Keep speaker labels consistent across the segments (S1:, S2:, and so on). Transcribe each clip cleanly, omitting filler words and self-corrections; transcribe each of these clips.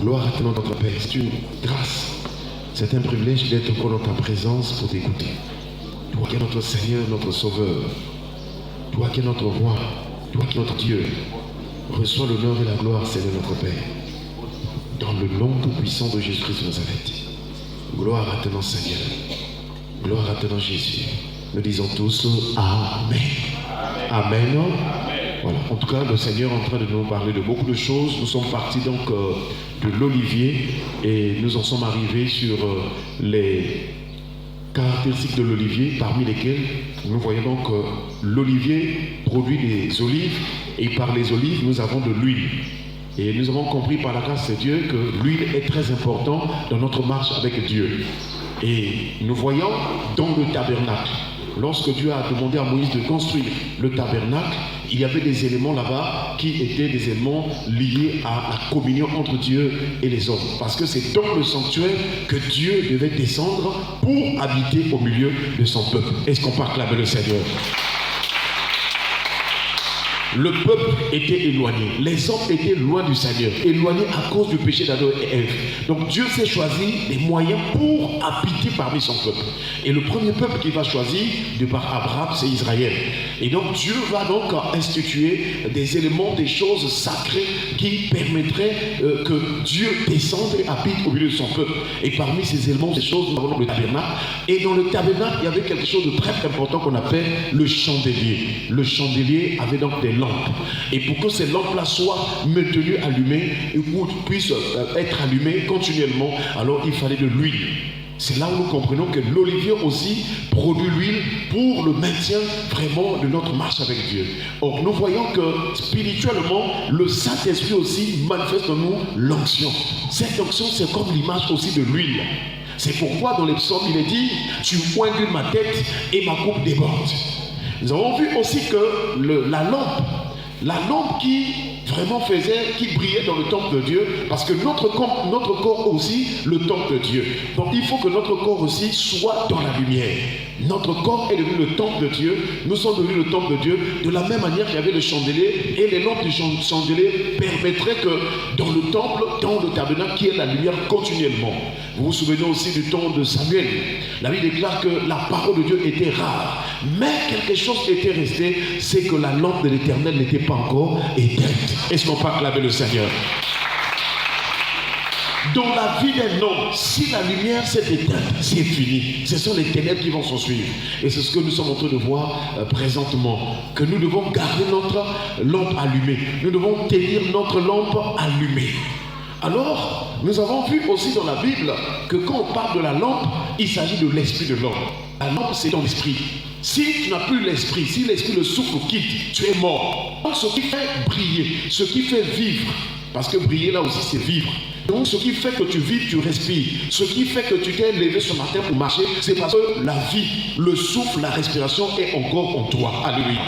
S1: Gloire à ton nom, notre Père. C'est une grâce. C'est un privilège d'être encore dans ta présence pour t'écouter. Toi qui es notre Seigneur, notre Sauveur. Toi qui es notre Roi. Toi qui es notre Dieu. Reçois l'honneur et la gloire, Seigneur notre Père. Dans le nom tout-puissant de Jésus-Christ de Nazareth. Gloire à ton nom, Seigneur. Gloire à ton nom, Jésus. Nous disons tous Amen. Amen. Amen. Voilà. En tout cas, le Seigneur est en train de nous parler de beaucoup de choses. Nous sommes partis donc de l'olivier et nous en sommes arrivés sur les caractéristiques de l'olivier, parmi lesquelles nous voyons donc l'olivier produit des olives et par les olives nous avons de l'huile. Et nous avons compris par la grâce de Dieu que l'huile est très importante dans notre marche avec Dieu. Et nous voyons dans le tabernacle, lorsque Dieu a demandé à Moïse de construire le tabernacle, il y avait des éléments là-bas qui étaient des éléments liés à la communion entre Dieu et les hommes. Parce que c'est dans le sanctuaire que Dieu devait descendre pour habiter au milieu de son peuple. Est-ce qu'on peut acclamer le Seigneur? Le peuple était éloigné, les hommes étaient loin du Seigneur, éloignés à cause du péché d'Adam et Ève. Donc Dieu s'est choisi des moyens pour habiter parmi son peuple. Et le premier peuple qu'il va choisir, de par Abraham, c'est Israël. Et donc Dieu va donc instituer des éléments, des choses sacrées qui permettraient que Dieu descende et habite au milieu de son peuple. Et parmi ces éléments, ces choses, nous avons le tabernacle. Et dans le tabernacle, il y avait quelque chose de très important qu'on appelle le chandelier. Le chandelier avait donc des lampes. Et pour que ces lampes-là soient maintenues allumées et puissent être allumées continuellement, alors il fallait de l'huile. C'est là où nous comprenons que l'olivier aussi produit l'huile pour le maintien vraiment de notre marche avec Dieu. Or, nous voyons que spirituellement, le Saint-Esprit aussi manifeste en nous l'onction. Cette onction, c'est comme l'image aussi de l'huile. C'est pourquoi dans les psaumes, il est dit « Tu oingues ma tête et ma coupe déborde ». Nous avons vu aussi que la lampe qui vraiment qui brillait dans le temple de Dieu, parce que notre corps aussi, le temple de Dieu. Donc il faut que notre corps aussi soit dans la lumière. Notre corps est devenu le temple de Dieu, nous sommes devenus le temple de Dieu, de la même manière qu'il y avait le chandelier, et les lampes du chandelier permettraient que dans le temple, dans le tabernacle, qu'il y ait la lumière continuellement. Vous vous souvenez aussi du temps de Samuel. La Bible déclare que la parole de Dieu était rare, mais quelque chose était resté, c'est que la lampe de l'Éternel n'était pas encore éteinte. Est-ce qu'on peut acclamer le Seigneur? Dans la vie d'un homme, si la lumière s'est éteinte, c'est fini. Ce sont les ténèbres qui vont s'en suivre. Et c'est ce que nous sommes en train de voir présentement. Que nous devons garder notre lampe allumée. Nous devons tenir notre lampe allumée. Alors, nous avons vu aussi dans la Bible que quand on parle de la lampe, il s'agit de l'esprit de l'homme. La lampe, c'est ton esprit. Si tu n'as plus l'esprit, si l'esprit, le souffle quitte, tu es mort. Donc, ce qui fait briller, ce qui fait vivre, parce que briller là aussi, c'est vivre. Donc, ce qui fait que tu vives, tu respires. Ce qui fait que tu t'es levé ce matin pour marcher, c'est parce que la vie, le souffle, la respiration est encore en toi. Alléluia.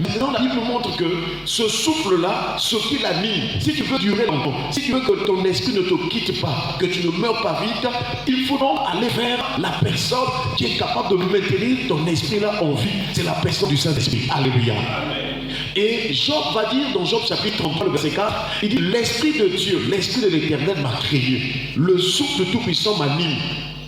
S1: Maintenant, la Bible nous montre que ce souffle-là, ce qui l'anime, si tu veux durer longtemps, si tu veux que ton esprit ne te quitte pas, que tu ne meurs pas vite, il faut donc aller vers la personne qui est capable de maintenir ton esprit-là en vie. C'est la personne du Saint-Esprit. Alléluia. Et Job va dire dans Job chapitre 33, le verset 4, il dit « L'Esprit de Dieu, l'Esprit de l'Éternel m'a créé. Le souffle Tout-Puissant m'anime. »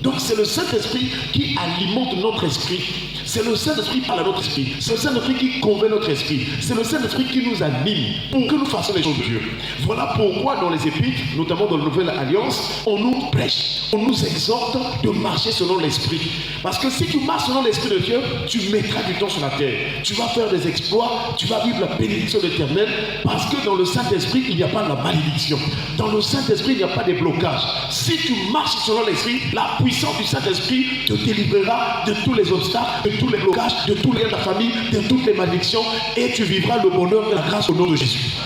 S1: Donc c'est le Saint-Esprit qui alimente notre esprit. C'est le Saint-Esprit qui parle à notre esprit. C'est le Saint-Esprit qui convainc notre esprit. C'est le Saint-Esprit qui nous anime pour que nous fassions les choses de Dieu. Voilà pourquoi dans les Épîtres, notamment dans la Nouvelle Alliance, on nous prêche, on nous exhorte de marcher selon l'Esprit. Parce que si tu marches selon l'Esprit de Dieu, tu mettras du temps sur la terre. Tu vas faire des exploits, tu vas vivre la bénédiction éternelle. Parce que dans le Saint-Esprit, il n'y a pas de la malédiction. Dans le Saint-Esprit, il n'y a pas de blocage. Si tu marches selon l'Esprit, la puissance du Saint-Esprit te délivrera de tous les obstacles, de tous les blocages, de tous les liens de la famille, de toutes les malédictions, et tu vivras le bonheur et la grâce au nom de Jésus.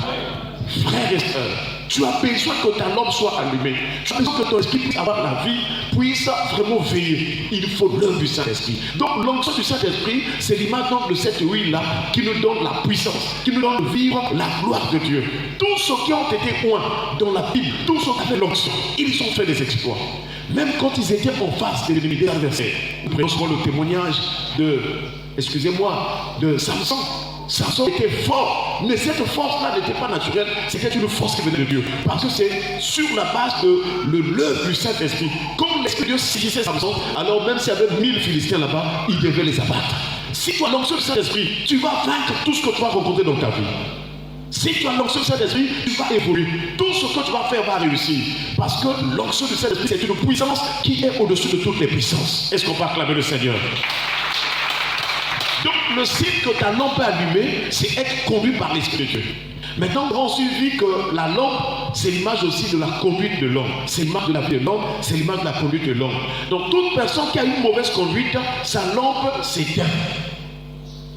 S1: Frères et sœurs, tu as besoin que ta lampe soit allumée. Tu as besoin que ton esprit puisse avoir la vie, puisse vraiment veiller. Il faut l'œuvre du Saint-Esprit. Donc l'onction du Saint-Esprit, c'est l'image de cette huile-là qui nous donne la puissance, qui nous donne de vivre la gloire de Dieu. Tous ceux qui ont été oints dans la Bible, tous ceux qui avaient l'onction, ils ont fait des exploits. Même quand ils étaient en face de l'ennemi, des adversaires. Nous prenons souvent le témoignage de Samson. Samson était fort, mais cette force-là n'était pas naturelle, c'était une force qui venait de Dieu. Parce que c'est sur la base de l'œuvre du Saint-Esprit. Comme l'Esprit de Dieu saisissait Samson, alors même s'il y avait 1000 Philistins là-bas, il devait les abattre. Si tu as l'onction du Saint-Esprit, tu vas vaincre tout ce que tu vas rencontrer dans ta vie. Si tu as l'onction du Saint-Esprit, tu vas évoluer. Tout ce que tu vas faire va réussir. Parce que l'onction du Saint-Esprit, c'est une puissance qui est au-dessus de toutes les puissances. Est-ce qu'on peut acclamer le Seigneur? Donc le signe que ta lampe est allumée, c'est être conduit par l'Esprit de Dieu. Maintenant, on a vu que la lampe, c'est l'image aussi de la conduite de l'homme. C'est l'image de la vie de l'homme, c'est l'image de la conduite de l'homme. Donc toute personne qui a une mauvaise conduite, sa lampe s'éteint.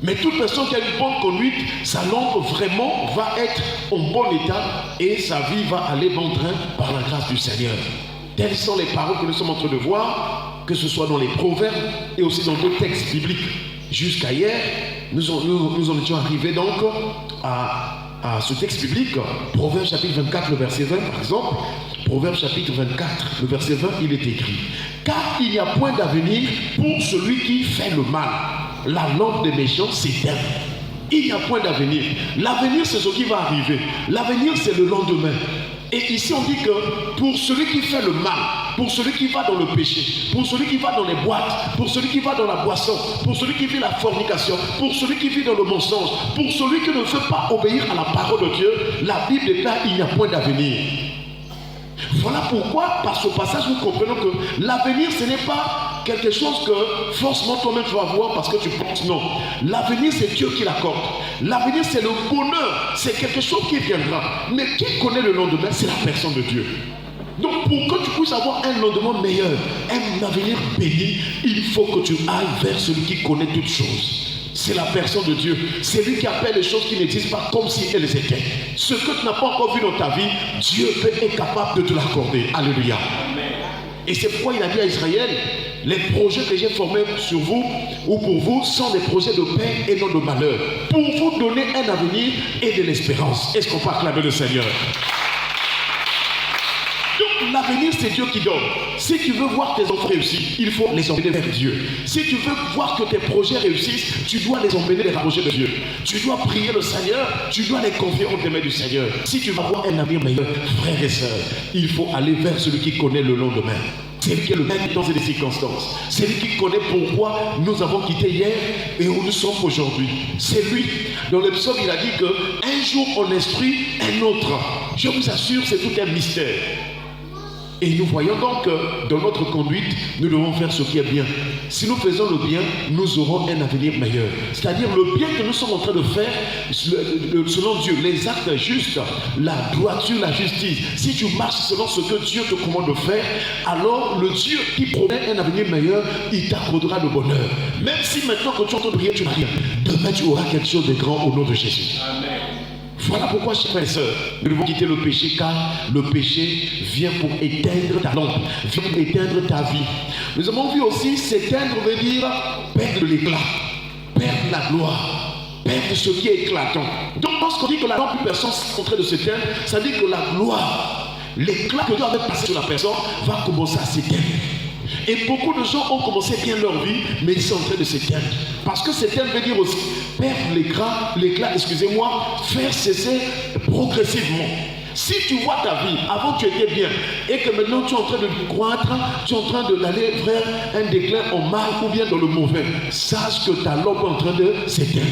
S1: Mais toute personne qui a une bonne conduite, sa lampe vraiment va être en bon état et sa vie va aller bon train par la grâce du Seigneur. Telles sont les paroles que nous sommes en train de voir, que ce soit dans les proverbes et aussi dans d'autres textes bibliques. Jusqu'à hier, nous en étions arrivés donc à ce texte biblique, Proverbes chapitre 24, le verset 20 par exemple. Proverbes chapitre 24, le verset 20, il est écrit: car il n'y a point d'avenir pour celui qui fait le mal. La lampe des méchants s'éteint. Il n'y a point d'avenir. L'avenir, c'est ce qui va arriver. L'avenir, c'est le lendemain. Et ici, on dit que pour celui qui fait le mal, pour celui qui va dans le péché, pour celui qui va dans les boîtes, pour celui qui va dans la boisson, pour celui qui vit la fornication, pour celui qui vit dans le mensonge, pour celui qui ne veut pas obéir à la parole de Dieu, la Bible déclare qu'il n'y a point d'avenir. Voilà pourquoi, par ce passage, nous comprenons que l'avenir, ce n'est pas quelque chose que forcément toi-même tu vas voir parce que tu penses. Non. L'avenir, c'est Dieu qui l'accorde. L'avenir, c'est le bonheur. C'est quelque chose qui viendra. Mais qui connaît le lendemain? C'est la personne de Dieu. Donc, pour que tu puisses avoir un lendemain meilleur, un avenir béni, il faut que tu ailles vers celui qui connaît toutes choses. C'est la personne de Dieu. C'est lui qui appelle les choses qui n'existent pas comme si elles étaient. Ce que tu n'as pas encore vu dans ta vie, Dieu est capable de te l'accorder. Alléluia. Et c'est pourquoi il a dit à Israël: les projets que j'ai formés sur vous ou pour vous sont des projets de paix et non de malheur, pour vous donner un avenir et de l'espérance. Est-ce qu'on peut acclamer le Seigneur? Donc l'avenir, c'est Dieu qui donne. Si tu veux voir tes enfants réussir, il faut les emmener vers Dieu. Si tu veux voir que tes projets réussissent, tu dois les emmener les rapprocher de Dieu. Tu dois prier le Seigneur, tu dois les confier entre les mains du Seigneur. Si tu veux avoir un avenir meilleur, frères et sœurs, il faut aller vers celui qui connaît le lendemain. C'est lui qui est le maître dans ces circonstances. C'est lui qui connaît pourquoi nous avons quitté hier et où nous sommes aujourd'hui. C'est lui. Dans le psaume, il a dit qu'un jour on instruit un autre. Je vous assure, c'est tout un mystère. Et nous voyons donc que dans notre conduite, nous devons faire ce qui est bien. Si nous faisons le bien, nous aurons un avenir meilleur. C'est-à-dire le bien que nous sommes en train de faire, selon Dieu, les actes justes, la droiture, la justice. Si tu marches selon ce que Dieu te commande de faire, alors le Dieu qui promet un avenir meilleur, il t'accordera le bonheur. Même si maintenant que tu es en train de prier, tu n'as rien. Demain, tu auras quelque chose de grand au nom de Jésus. Amen. Voilà pourquoi, chers frères et sœurs, nous devons quitter le péché, car le péché vient pour éteindre ta lampe, vient pour éteindre ta vie. Nous avons vu aussi, s'éteindre veut dire perdre l'éclat, perdre la gloire, perdre ce qui est éclatant. Donc lorsqu'on dit que la lampe d'une personne est en train de s'éteindre, ça dit que la gloire, l'éclat que Dieu avait passé sur la personne va commencer à s'éteindre. Et beaucoup de gens ont commencé bien leur vie, mais ils sont en train de s'éteindre. Parce que s'éteindre veut dire aussi perdre l'éclat, excusez-moi, faire cesser progressivement. Si tu vois ta vie, avant tu étais bien, et que maintenant tu es en train de croître, tu es en train d'aller vers un déclin en mal ou bien dans le mauvais, sache que ta lampe est en train de s'éteindre.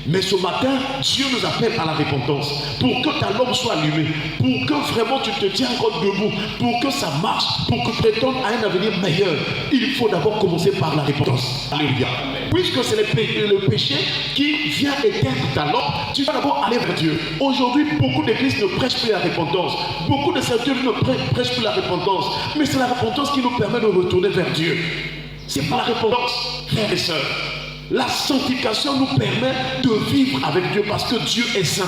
S1: Mais ce matin, Dieu nous appelle à la repentance pour que ta lampe soit allumée, pour que vraiment tu te tiens encore debout, pour que ça marche, pour que tu prétendes à un avenir meilleur. Il faut d'abord commencer par la repentance. Alléluia. Puisque c'est le péché qui vient éteindre ta lampe, tu vas d'abord aller vers Dieu. Aujourd'hui, beaucoup d'églises ne prêchent plus la repentance. Beaucoup de serviteurs ne prêchent plus la repentance. Mais c'est la repentance qui nous permet de retourner vers Dieu. C'est par la repentance, frères et sœurs. La sanctification nous permet de vivre avec Dieu parce que Dieu est saint.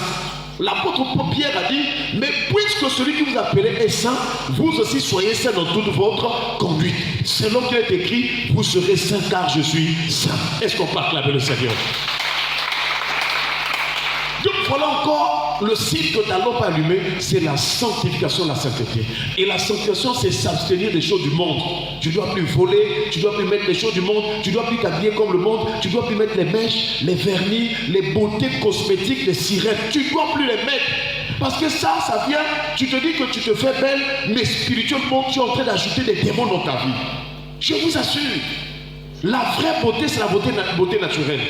S1: L'apôtre Pierre a dit: mais puisque celui qui vous appelle est saint, vous aussi soyez saints dans toute votre conduite. Selon qu'il est écrit: vous serez saints car je suis saint. Est-ce qu'on peut acclamer le Seigneur? Donc voilà encore le signe que ta lampe allumée, c'est la sanctification, la sainteté. Et la sanctification, c'est s'abstenir des choses du monde. Tu ne dois plus voler, tu ne dois plus mettre les choses du monde, tu ne dois plus t'habiller comme le monde, tu ne dois plus mettre les mèches, les vernis, les beautés cosmétiques, les sirènes. Tu ne dois plus les mettre. Parce que ça vient, tu te dis que tu te fais belle, mais spirituellement, tu es en train d'ajouter des démons dans ta vie. Je vous assure, la vraie beauté, c'est la beauté naturelle.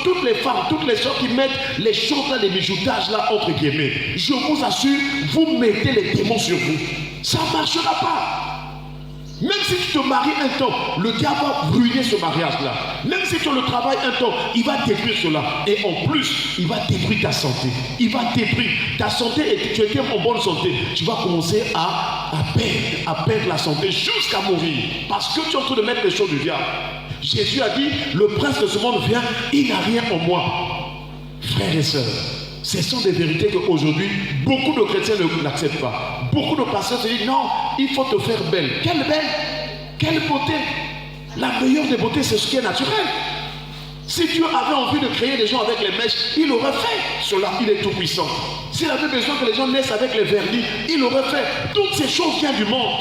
S1: Toutes les femmes, toutes les gens qui mettent les choses là, les bijoutages là, entre guillemets, je vous assure, vous mettez les démons sur vous. Ça ne marchera pas. Même si tu te maries un temps, le diable va ruiner ce mariage-là. Même si tu le travailles un temps, il va détruire cela. Et en plus, il va détruire ta santé. Il va détruire ta santé et tu étais en bonne santé. Tu vas commencer à perdre la santé jusqu'à mourir. Parce que tu es en train de mettre les choses du diable. Jésus a dit, le prince de ce monde vient, il n'a rien en moi. Frères et sœurs, ce sont des vérités qu'aujourd'hui, beaucoup de chrétiens ne l'acceptent pas. Beaucoup de pasteurs se disent, non, il faut te faire belle. Quelle belle? Quelle beauté? La meilleure des beautés, c'est ce qui est naturel. Si Dieu avait envie de créer des gens avec les mèches, il aurait fait cela, il est tout puissant. S'il avait besoin que les gens naissent avec les vernis, il aurait fait. Toutes ces choses viennent du monde.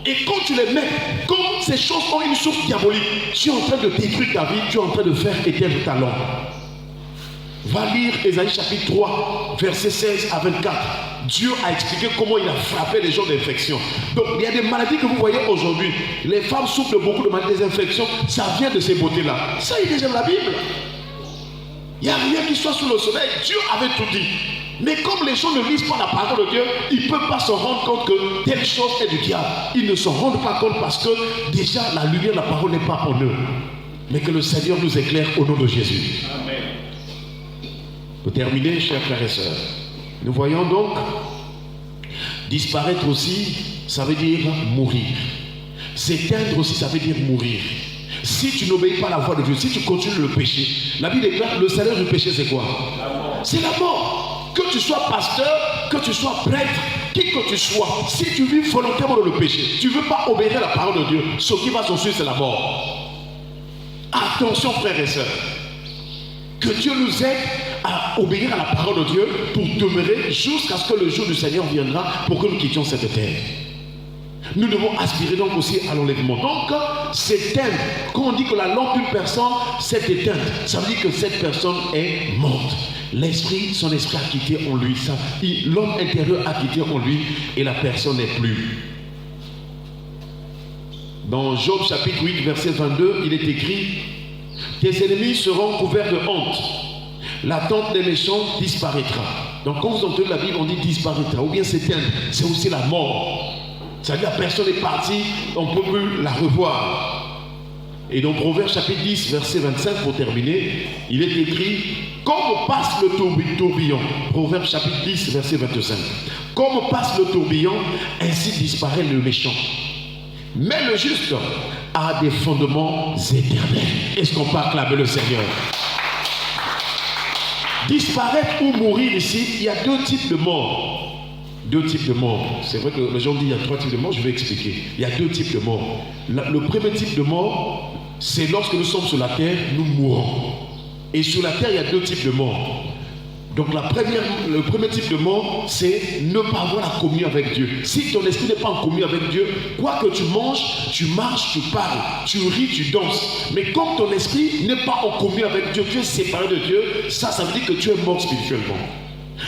S1: Et quand tu les mets, comme ces choses ont une source diabolique, tu es en train de détruire ta vie, tu es en train de faire éteindre ta lampe. Va lire Ésaïe chapitre 3, versets 16 à 24. Dieu a expliqué comment il a frappé les gens d'infection. Donc il y a des maladies que vous voyez aujourd'hui. Les femmes souffrent de beaucoup de maladies d'infection. Ça vient de ces beautés-là. Ça, il est déjà dans la Bible. Il n'y a rien qui soit sous le soleil. Dieu avait tout dit. Mais comme les gens ne lisent pas la parole de Dieu, ils ne peuvent pas se rendre compte que telle chose est du diable. Ils ne se rendent pas compte parce que déjà la lumière de la parole n'est pas en eux. Mais que le Seigneur nous éclaire au nom de Jésus. Amen. Pour terminer, chers frères et sœurs, nous voyons donc disparaître aussi, ça veut dire mourir. S'éteindre aussi, ça veut dire mourir. Si tu n'obéis pas à la voix de Dieu, si tu continues le péché, la Bible déclare le salaire du péché, c'est quoi? C'est la mort. Que tu sois pasteur, que tu sois prêtre, qui que tu sois, si tu vis volontairement dans le péché, tu ne veux pas obéir à la parole de Dieu, ce qui va s'en suivre, c'est la mort. Attention, frères et sœurs. Que Dieu nous aide à obéir à la parole de Dieu pour demeurer jusqu'à ce que le jour du Seigneur viendra pour que nous quittions cette terre. Nous devons aspirer donc aussi à l'enlèvement. Donc, s'éteindre, quand on dit que la lampe d'une personne s'est éteinte, ça veut dire que cette personne est morte. L'esprit, son esprit a quitté en lui. L'homme intérieur a quitté en lui et la personne n'est plus. Dans Job chapitre 8, verset 22, il est écrit: tes ennemis seront couverts de honte. La tente des méchants disparaîtra. Donc quand vous entendez la Bible, on dit disparaîtra ou bien s'éteindre. C'est aussi la mort. C'est-à-dire la personne est partie, on ne peut plus la revoir. Et dans Proverbe chapitre 10, verset 25, pour terminer, il est écrit: comme passe le tourbillon. Proverbe chapitre 10, verset 25. Comme passe le tourbillon, ainsi disparaît le méchant. Mais le juste a des fondements éternels. Est-ce qu'on peut acclamer le Seigneur? Disparaître ou mourir ici, il y a deux types de morts. Deux types de morts. C'est vrai que les gens disent qu'il y a trois types de morts, je vais expliquer. Il y a deux types de morts. Le premier type de mort, c'est lorsque nous sommes sur la terre, nous mourons. Et sur la terre, il y a deux types de morts. Donc le premier type de mort, c'est ne pas avoir la communion avec Dieu. Si ton esprit n'est pas en communion avec Dieu, quoi que tu manges, tu marches, tu parles, tu ris, tu danses. Mais comme ton esprit n'est pas en communion avec Dieu, tu es séparé de Dieu, ça veut dire que tu es mort spirituellement.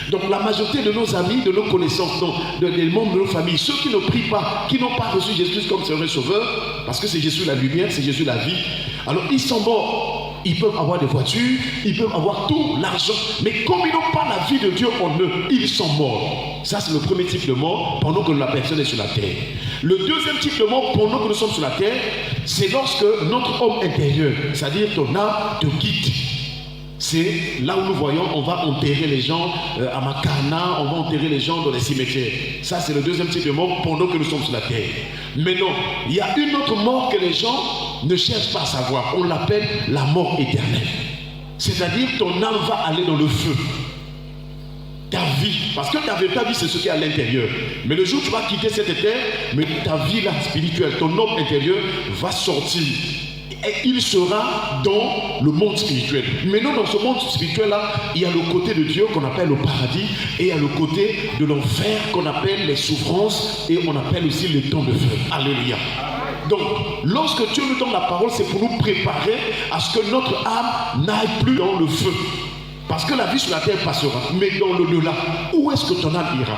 S1: Donc la majorité de nos amis, de nos connaissances, des membres de nos familles, ceux qui ne prient pas, qui n'ont pas reçu Jésus comme Seigneur et Sauveur, parce que c'est Jésus la lumière, c'est Jésus la vie, alors ils sont morts. Ils peuvent avoir des voitures, ils peuvent avoir tout l'argent, mais comme ils n'ont pas la vie de Dieu en eux, ils sont morts. Ça, c'est le premier type de mort pendant que la personne est sur la terre. Le deuxième type de mort pendant que nous sommes sur la terre, c'est lorsque notre homme intérieur, c'est-à-dire ton âme, te quitte. C'est là où nous voyons, on va enterrer les gens à Makana, on va enterrer les gens dans les cimetières. Ça, c'est le deuxième type de mort pendant que nous sommes sur la terre. Mais non, il y a une autre mort que les gens ne cherchent pas à savoir. On l'appelle la mort éternelle. C'est-à-dire ton âme va aller dans le feu. Ta vie, parce que ta vie c'est ce qui est à l'intérieur. Mais le jour où tu vas quitter cette terre, mais ta vie là spirituelle, ton homme intérieur va sortir. il sera dans le monde spirituel. Maintenant, dans ce monde spirituel-là, il y a le côté de Dieu qu'on appelle le paradis et il y a le côté de l'enfer qu'on appelle les souffrances et on appelle aussi les temps de feu. Alléluia. Donc, lorsque Dieu nous donne la parole, c'est pour nous préparer à ce que notre âme n'aille plus dans le feu. Parce que la vie sur la terre passera, mais dans l'au-delà, où est-ce que ton âme ira?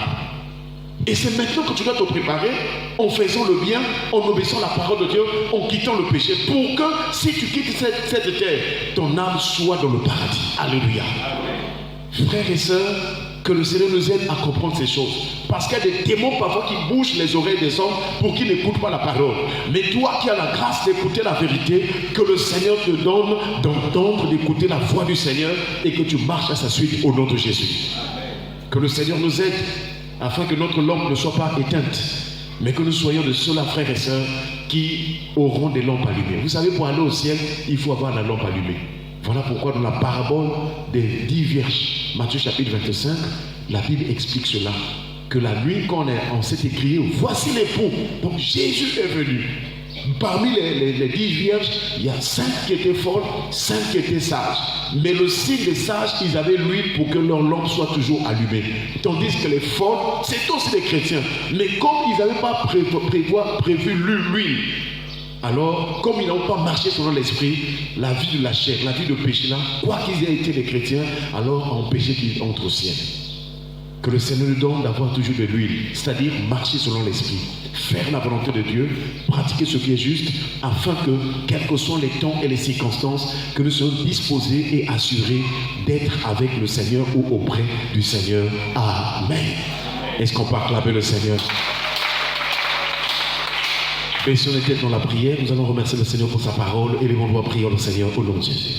S1: Et c'est maintenant que tu dois te préparer en faisant le bien, en obéissant la parole de Dieu, en quittant le péché, pour que si tu quittes cette terre, ton âme soit dans le paradis. Alléluia. Frères et sœurs, que le Seigneur nous aide à comprendre ces choses. Parce qu'il y a des démons parfois qui bouchent les oreilles des hommes pour qu'ils n'écoutent pas la parole. Mais toi qui as la grâce d'écouter la vérité, que le Seigneur te donne d'entendre, d'écouter la voix du Seigneur et que tu marches à sa suite au nom de Jésus. Que le Seigneur nous aide afin que notre lampe ne soit pas éteinte, mais que nous soyons de ceux-là, frères et sœurs, qui auront des lampes allumées. Vous savez, pour aller au ciel, il faut avoir la lampe allumée. Voilà pourquoi dans la parabole des 10 vierges, Matthieu chapitre 25, la Bible explique cela. Que la nuit, quand on s'est écrié, voici l'époux. Donc Jésus est venu. Parmi les 10 vierges, il y a 5 qui étaient folles, 5 qui étaient sages. Mais le signe des sages, ils avaient l'huile pour que leur lampe soit toujours allumée. Tandis que les folles, c'est aussi des chrétiens. Mais comme ils n'avaient pas prévu l'huile, alors, comme ils n'ont pas marché selon l'esprit, la vie de la chair, la vie de péché là, quoi qu'ils aient été des chrétiens, alors ont péché qu'ils entrent au ciel. Que le Seigneur nous donne d'avoir toujours de l'huile, c'est-à-dire marcher selon l'esprit, faire la volonté de Dieu, pratiquer ce qui est juste, afin que, quels que soient les temps et les circonstances, que nous soyons disposés et assurés d'être avec le Seigneur ou auprès du Seigneur. Amen. Est-ce qu'on peut acclamer le Seigneur? Et si on était dans la prière, nous allons remercier le Seigneur pour sa parole et les voix prier le Seigneur au nom de Jésus.